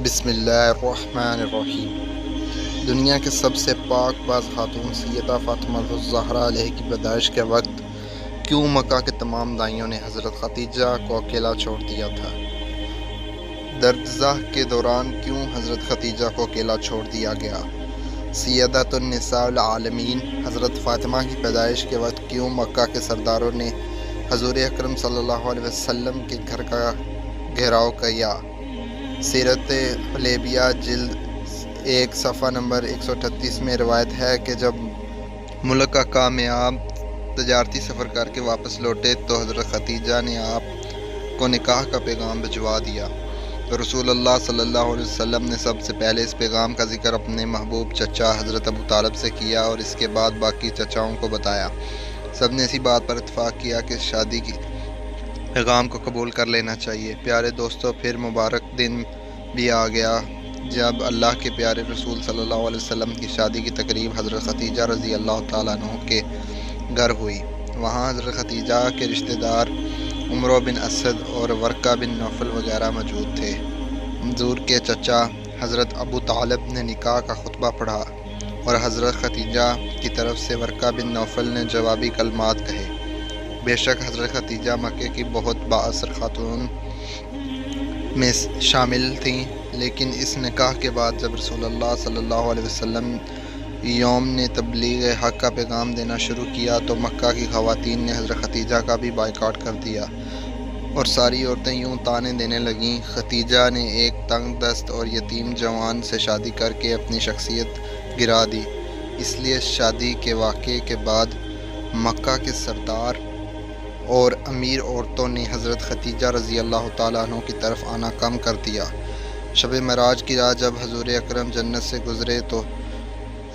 بسم اللہ الرحمن الرحیم۔ دنیا کے سب سے پاک باز خاتون سیدہ فاطمہ الزہرا علیہ کی پیدائش کے وقت کیوں مکہ کے تمام دائیوں نے حضرت خدیجہ کو اکیلا چھوڑ دیا تھا؟ دردزہ کے دوران کیوں حضرت خدیجہ کو اکیلا چھوڑ دیا گیا؟ سیدۃ النساء العالمین حضرت فاطمہ کی پیدائش کے وقت کیوں مکہ کے سرداروں نے حضور اکرم صلی اللہ علیہ وسلم کے گھر کا گھیراؤ کیا؟ سیرت حلیبیہ جلد 1 صفحہ نمبر 138 میں روایت ہے کہ جب ملک کا کامیاب تجارتی سفر کر کے واپس لوٹے تو حضرت خدیجہ نے آپ کو نکاح کا پیغام بھجوا دیا تو رسول اللہ صلی اللہ علیہ وسلم نے سب سے پہلے اس پیغام کا ذکر اپنے محبوب چچا حضرت ابو طالب سے کیا اور اس کے بعد باقی چچاؤں کو بتایا۔ سب نے اسی بات پر اتفاق کیا کہ شادی کی پیغام کو قبول کر لینا چاہیے۔ پیارے دوستو، پھر مبارک دن بھی آ گیا جب اللہ کے پیارے رسول صلی اللہ علیہ وسلم کی شادی کی تقریب حضرت خدیجہ رضی اللہ تعالیٰ عنہ کے گھر ہوئی۔ وہاں حضرت خدیجہ کے رشتہ دار عمرو بن اسد اور ورقہ بن نوفل وغیرہ موجود تھے۔ حضور کے چچا حضرت ابو طالب نے نکاح کا خطبہ پڑھا اور حضرت خدیجہ کی طرف سے ورقہ بن نوفل نے جوابی کلمات کہے۔ بے شک حضرت خدیجہ مکے کی بہت بااثر خاتون میں شامل تھیں، لیکن اس نکاح کے بعد جب رسول اللہ صلی اللہ علیہ وسلم یوم نے تبلیغ حق کا پیغام دینا شروع کیا تو مکہ کی خواتین نے حضرت خدیجہ کا بھی بائیکاٹ کر دیا اور ساری عورتیں یوں طعنے دینے لگیں۔ خدیجہ نے ایک تنگ دست اور یتیم جوان سے شادی کر کے اپنی شخصیت گرا دی، اس لیے شادی کے واقعے کے بعد مکہ کے سردار اور امیر عورتوں نے حضرت خدیجہ رضی اللہ تعالیٰ عنہ کی طرف آنا کم کر دیا۔ شب معراج کی رات جب حضور اکرم جنت سے گزرے تو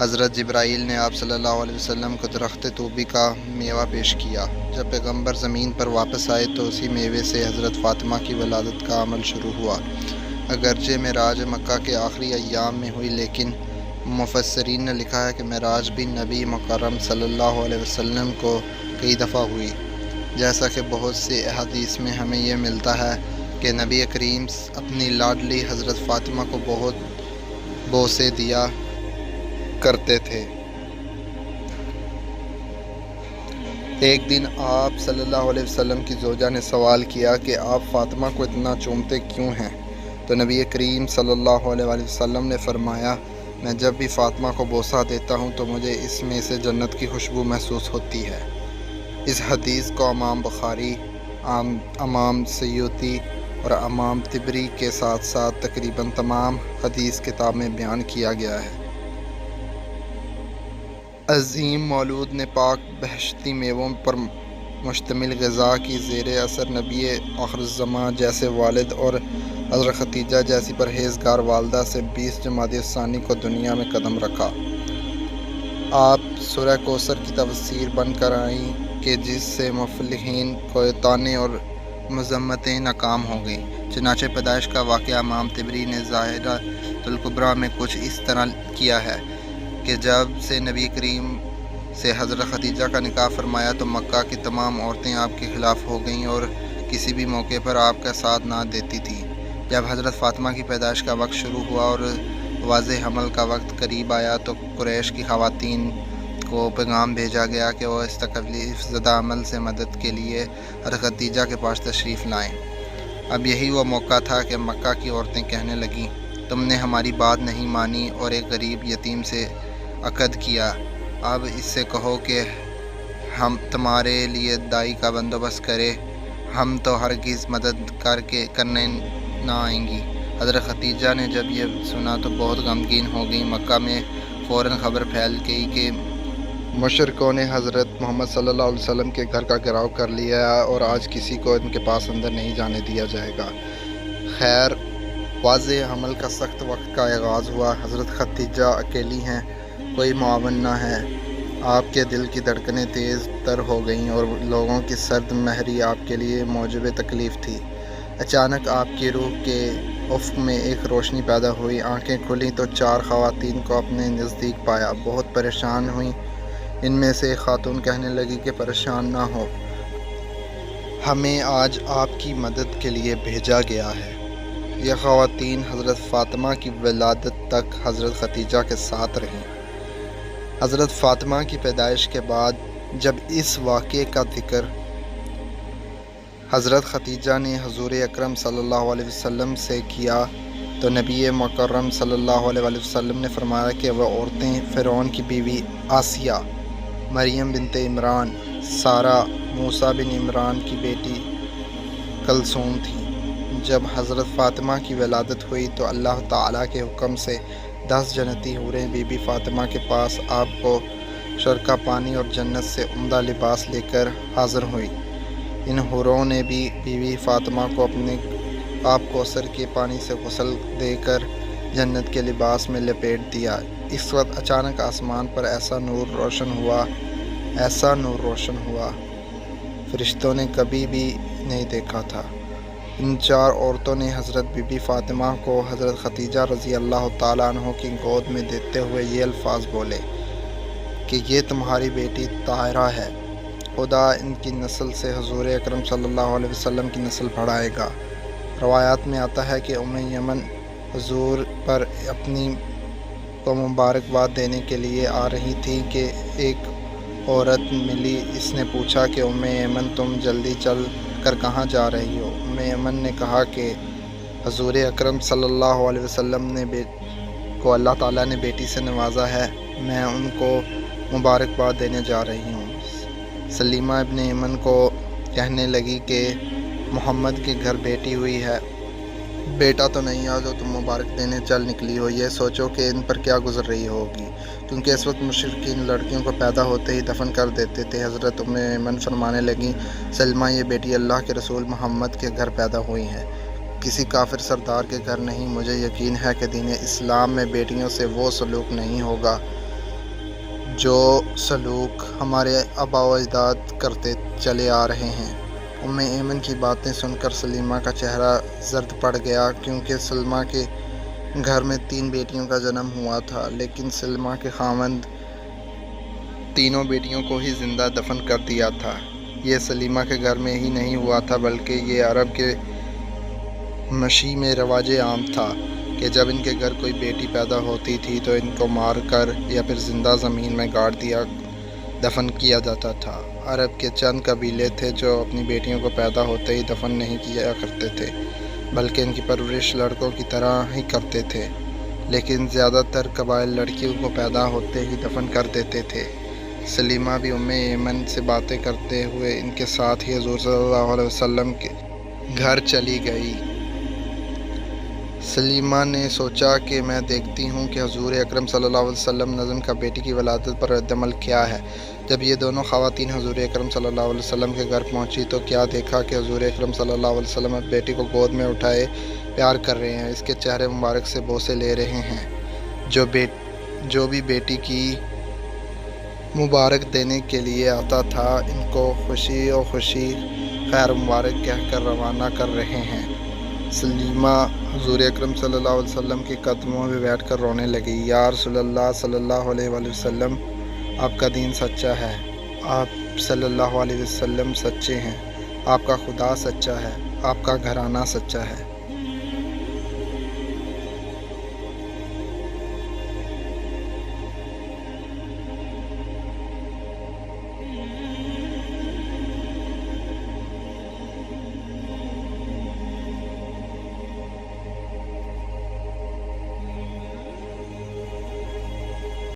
حضرت جبرائیل نے آپ صلی اللہ علیہ وسلم کو درخت طوبی کا میوہ پیش کیا۔ جب پیغمبر زمین پر واپس آئے تو اسی میوے سے حضرت فاطمہ کی ولادت کا عمل شروع ہوا۔ اگرچہ معراج مکہ کے آخری ایام میں ہوئی، لیکن مفسرین نے لکھا ہے کہ معراج بھی نبی مکرم صلی اللہ علیہ وسلم کو کئی دفعہ ہوئی، جیسا کہ بہت سے احادیث میں ہمیں یہ ملتا ہے کہ نبی کریم اپنی لاڈلی حضرت فاطمہ کو بہت بوسے دیا کرتے تھے۔ ایک دن آپ صلی اللہ علیہ وسلم کی زوجہ نے سوال کیا کہ آپ فاطمہ کو اتنا چومتے کیوں ہیں؟ تو نبی کریم صلی اللہ علیہ وسلم نے فرمایا، میں جب بھی فاطمہ کو بوسہ دیتا ہوں تو مجھے اس میں سے جنت کی خوشبو محسوس ہوتی ہے۔ اس حدیث کو امام بخاری، امام سیوطی اور امام طبری کے ساتھ ساتھ تقریباً تمام حدیث کتاب میں بیان کیا گیا ہے۔ عظیم مولود نے پاک بہشتی میووں پر مشتمل غذا کی زیر اثر نبی آخر الزماں جیسے والد اور حضرت خدیجہ جیسی پرہیزگار والدہ سے 20 جمادی الثانی کو دنیا میں قدم رکھا۔ آپ سورہ کوثر کی تفسیر بن کر آئیں کہ جس سے مفلحین کو طعنے اور مذمتیں ناکام ہو گئیں۔ چنانچہ پیدائش کا واقعہ امام طبری نے ظاہرۃ الکبریٰ میں کچھ اس طرح کیا ہے کہ جب سے نبی کریم سے حضرت خدیجہ کا نکاح فرمایا تو مکہ کی تمام عورتیں آپ کے خلاف ہو گئیں اور کسی بھی موقع پر آپ کا ساتھ نہ دیتی تھیں۔ جب حضرت فاطمہ کی پیدائش کا وقت شروع ہوا اور واضح حمل کا وقت قریب آیا تو قریش کی خواتین کو پیغام بھیجا گیا کہ وہ اس تکلیف زدہ عمل سے مدد کے لیے حضرت خدیجہ کے پاس تشریف لائیں۔ اب یہی وہ موقع تھا کہ مکہ کی عورتیں کہنے لگیں، تم نے ہماری بات نہیں مانی اور ایک غریب یتیم سے عقد کیا، اب اس سے کہو کہ ہم تمہارے لیے دائی کا بندوبست کرے، ہم تو ہرگز مدد کرنے نہ آئیں گی۔ حضرت خدیجہ نے جب یہ سنا تو بہت غمگین ہو گئیں۔ مکہ میں فوراً خبر پھیل گئی کہ مشرکوں نے حضرت محمد صلی اللہ علیہ وسلم کے گھر کا گھیراؤ کر لیا ہے اور آج کسی کو ان کے پاس اندر نہیں جانے دیا جائے گا۔ خیر، واضح حمل کا سخت وقت کا آغاز ہوا۔ حضرت خدیجہ اکیلی ہیں، کوئی معاون نہ ہے۔ آپ کے دل کی دھڑکنیں تیز تر ہو گئیں اور لوگوں کی سرد مہری آپ کے لیے موجب تکلیف تھی۔ اچانک آپ کی روح کے افق میں ایک روشنی پیدا ہوئی، آنکھیں کھلیں تو 4 خواتین کو اپنے نزدیک پایا، بہت پریشان ہوئیں۔ ان میں سے ایک خاتون کہنے لگی کہ پریشان نہ ہو، ہمیں آج آپ کی مدد کے لیے بھیجا گیا ہے۔ یہ خواتین حضرت فاطمہ کی ولادت تک حضرت خدیجہ کے ساتھ رہیں۔ حضرت فاطمہ کی پیدائش کے بعد جب اس واقعے کا ذکر حضرت خدیجہ نے حضور اکرم صلی اللہ علیہ وسلم سے کیا تو نبی مکرم صلی اللہ علیہ وسلم نے فرمایا کہ وہ عورتیں فرعون کی بیوی آسیہ، مریم بنت عمران، سارہ، موسیٰ بن عمران کی بیٹی کلثوم تھیں۔ جب حضرت فاطمہ کی ولادت ہوئی تو اللہ تعالیٰ کے حکم سے 10 جنتی حوریں بی بی فاطمہ کے پاس آپ کو شرکا پانی اور جنت سے عمدہ لباس لے کر حاضر ہوئیں۔ ان حوروں نے بھی بی بی فاطمہ کو اپنے آپ کوثر کے پانی سے غسل دے کر جنت کے لباس میں لپیٹ دیا۔ اس وقت اچانک آسمان پر ایسا نور روشن ہوا فرشتوں نے کبھی بھی نہیں دیکھا تھا۔ ان 4 عورتوں نے حضرت بی بی فاطمہ کو حضرت خدیجہ رضی اللہ تعالیٰ عنہ کی گود میں دیتے ہوئے یہ الفاظ بولے کہ یہ تمہاری بیٹی طاہرہ ہے، خدا ان کی نسل سے حضور اکرم صلی اللہ علیہ وسلم کی نسل بڑھائے گا۔ روایات میں آتا ہے کہ یمن حضور پر اپنی کو مبارکباد دینے کے لیے آ رہی تھی کہ ایک عورت ملی۔ اس نے پوچھا کہ یمن تم جلدی چل کر کہاں جا رہی ہو؟ یمن نے کہا کہ حضور اکرم صلی اللہ علیہ وسلم کو اللہ تعالیٰ نے بیٹی سے نوازا ہے، میں ان کو مبارکباد دینے جا رہی ہوں۔ سلیمہ ابن یمن کو کہنے لگی کہ محمد کے گھر بیٹی ہوئی ہے، بیٹا تو نہیں ہے جو تم مبارک دینے چل نکلی ہو۔ یہ سوچو کہ ان پر کیا گزر رہی ہوگی، کیونکہ اس وقت مشرکین لڑکیوں کو پیدا ہوتے ہی دفن کر دیتے تھے۔ حضرت یمن فرمانے لگیں، سلمہ یہ بیٹی اللہ کے رسول محمد کے گھر پیدا ہوئی ہے، کسی کافر سردار کے گھر نہیں۔ مجھے یقین ہے کہ دین اسلام میں بیٹیوں سے وہ سلوک نہیں ہوگا جو سلوک ہمارے آباء و اجداد کرتے چلے آ رہے ہیں۔ ایمن کی باتیں سن کر سلیمہ کا چہرہ زرد پڑ گیا، کیونکہ سلمہ کے گھر میں 3 بیٹیوں کا جنم ہوا تھا، لیکن سلمہ کے خاوند تینوں بیٹیوں کو ہی زندہ دفن کر دیا تھا۔ یہ سلیمہ کے گھر میں ہی نہیں ہوا تھا، بلکہ یہ عرب کے مشی میں رواج عام تھا کہ جب ان کے گھر کوئی بیٹی پیدا ہوتی تھی تو ان کو مار کر یا پھر زندہ زمین میں گاڑ دفن کیا جاتا تھا۔ عرب کے چند قبیلے تھے جو اپنی بیٹیوں کو پیدا ہوتے ہی دفن نہیں کیا کرتے تھے، بلکہ ان کی پرورش لڑکوں کی طرح ہی کرتے تھے، لیکن زیادہ تر قبائل لڑکیوں کو پیدا ہوتے ہی دفن کر دیتے تھے۔ سلیمہ بھی یمن سے باتیں کرتے ہوئے ان کے ساتھ ہی حضور صلی اللہ علیہ وسلم کے گھر چلی گئی۔ سلیمہ نے سوچا کہ میں دیکھتی ہوں کہ حضور اکرم صلی اللہ علیہ وسلم نظم کا بیٹی کی ولادت پر رد عمل کیا ہے۔ جب یہ دونوں خواتین حضور اکرم صلی اللہ علیہ وسلم کے گھر پہنچی تو کیا دیکھا کہ حضور اکرم صلی اللہ علیہ وسلم بیٹی کو گود میں اٹھائے پیار کر رہے ہیں، اس کے چہرے مبارک سے بوسے لے رہے ہیں۔ جو بھی بیٹی کی مبارک دینے کے لیے آتا تھا ان کو خوشی و خوشی خیر مبارک کہہ کر روانہ کر رہے ہیں۔ سلیمہ حضور اکرم صلی اللہ علیہ وسلم کے قدموں میں بیٹھ کر رونے لگی۔ یا رسول اللہ صلی اللہ علیہ وسلم، آپ کا دین سچا ہے، آپ صلی اللہ علیہ وسلم سچے ہیں، آپ کا خدا سچا ہے، آپ کا گھرانہ سچا ہے۔